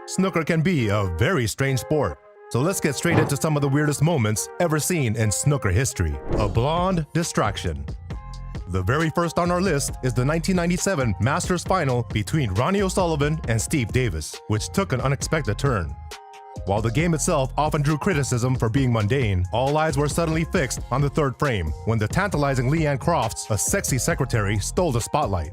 Snooker can be a very strange sport. So let's get straight into some of the weirdest moments ever seen in snooker history. A blonde distraction. The very first on our list is the 1997 Masters Final between Ronnie O'Sullivan and Steve Davis, which took an unexpected turn. While the game itself often drew criticism for being mundane, all eyes were suddenly fixed on the third frame when the tantalizing Leanne Crofts, a sexy secretary, stole the spotlight.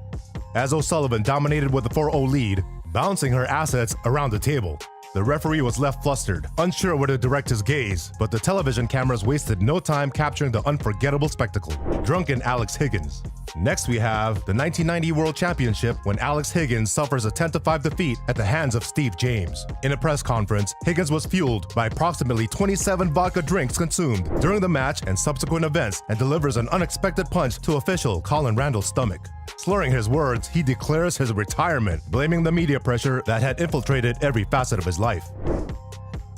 As O'Sullivan dominated with a 4-0 lead, bouncing her assets around the table, the referee was left flustered, unsure where to direct his gaze, but the television cameras wasted no time capturing the unforgettable spectacle. Drunken Alex Higgins. Next we have the 1990 World Championship when Alex Higgins suffers a 10-5 defeat at the hands of Steve James. In a press conference, Higgins was fueled by approximately 27 vodka drinks consumed during the match and subsequent events and delivers an unexpected punch to official Colin Randall's stomach. Slurring his words, he declares his retirement, blaming the media pressure that had infiltrated every facet of his life.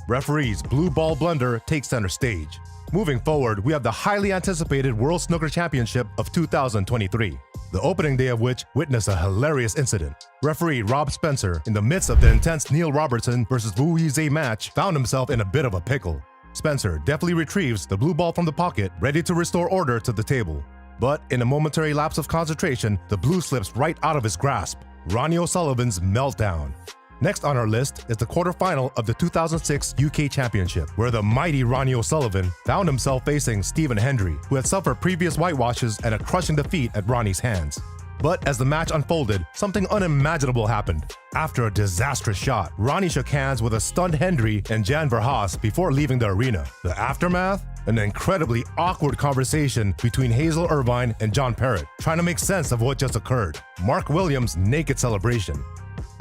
Referee's blue ball blunder takes center stage. Moving forward, we have the highly anticipated World Snooker Championship of 2023, the opening day of which witnessed a hilarious incident. Referee Rob Spencer, in the midst of the intense Neil Robertson versus Wu Yizhe match, found himself in a bit of a pickle. Spencer deftly retrieves the blue ball from the pocket, ready to restore order to the table. But in a momentary lapse of concentration, the blue slips right out of his grasp. Ronnie O'Sullivan's meltdown. Next on our list is the quarterfinal of the 2006 UK Championship, where the mighty Ronnie O'Sullivan found himself facing Stephen Hendry, who had suffered previous whitewashes and a crushing defeat at Ronnie's hands. But as the match unfolded, something unimaginable happened. After a disastrous shot, Ronnie shook hands with a stunned Hendry and Jan Verhaas before leaving the arena. The aftermath? An incredibly awkward conversation between Hazel Irvine and John Parrott, trying to make sense of what just occurred. Mark Williams' naked celebration.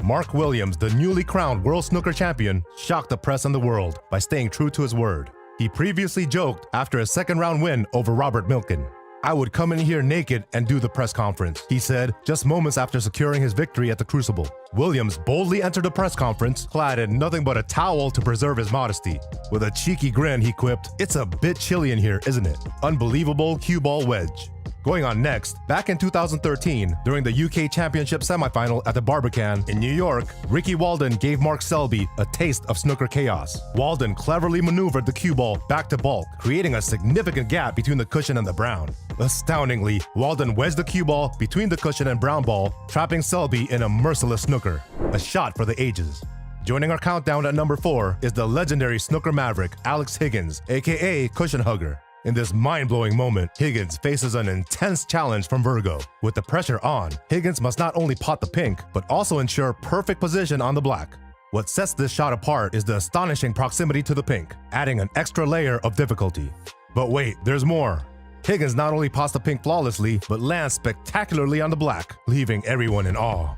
Mark Williams, the newly crowned World Snooker Champion, shocked the press and the world by staying true to his word. He previously joked after a second-round win over Robert Milken. "I would come in here naked and do the press conference," he said just moments after securing his victory at the Crucible. Williams boldly entered the press conference, clad in nothing but a towel to preserve his modesty. With a cheeky grin, he quipped, "It's a bit chilly in here, isn't it?" Unbelievable cue ball wedge. Going on next, back in 2013, during the UK Championship semifinal at the Barbican in New York, Ricky Walden gave Mark Selby a taste of snooker chaos. Walden cleverly maneuvered the cue ball back to baulk, creating a significant gap between the cushion and the brown. Astoundingly, Walden wedged the cue ball between the cushion and brown ball, trapping Selby in a merciless snooker. A shot for the ages. Joining our countdown at number 4 is the legendary snooker maverick Alex Higgins, aka Cushion Hugger. In this mind-blowing moment, Higgins faces an intense challenge from Virgo. With the pressure on, Higgins must not only pot the pink, but also ensure perfect position on the black. What sets this shot apart is the astonishing proximity to the pink, adding an extra layer of difficulty. But wait, there's more. Higgins not only pots the pink flawlessly, but lands spectacularly on the black, leaving everyone in awe.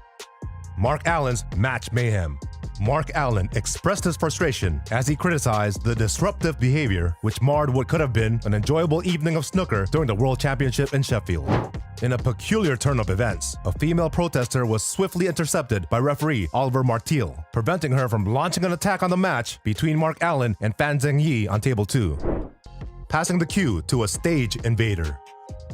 Mark Allen's match mayhem. Mark Allen expressed his frustration as he criticized the disruptive behavior which marred what could have been an enjoyable evening of snooker during the World Championship in Sheffield. In a peculiar turn of events, a female protester was swiftly intercepted by referee Oliver Martil, preventing her from launching an attack on the match between Mark Allen and Fan Zhengyi on table 2. Passing the cue to a stage invader.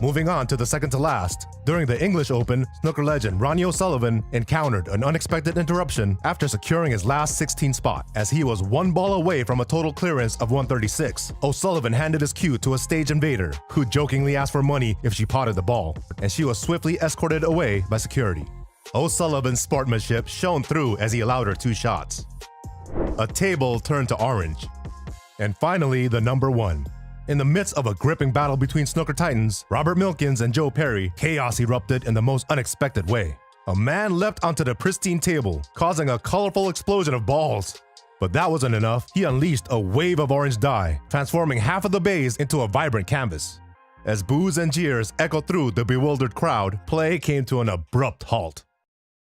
Moving on to the second to last, during the English Open, snooker legend Ronnie O'Sullivan encountered an unexpected interruption after securing his last 16 spot. As he was one ball away from a total clearance of 136, O'Sullivan handed his cue to a stage invader, who jokingly asked for money if she potted the ball, and she was swiftly escorted away by security. O'Sullivan's sportsmanship shone through as he allowed her 2 shots. A table turned to orange. And finally, the number 1. In the midst of a gripping battle between snooker titans, Robert Milkins and Joe Perry, chaos erupted in the most unexpected way. A man leapt onto the pristine table, causing a colorful explosion of balls. But that wasn't enough. He unleashed a wave of orange dye, transforming half of the baize into a vibrant canvas. As boos and jeers echoed through the bewildered crowd, play came to an abrupt halt.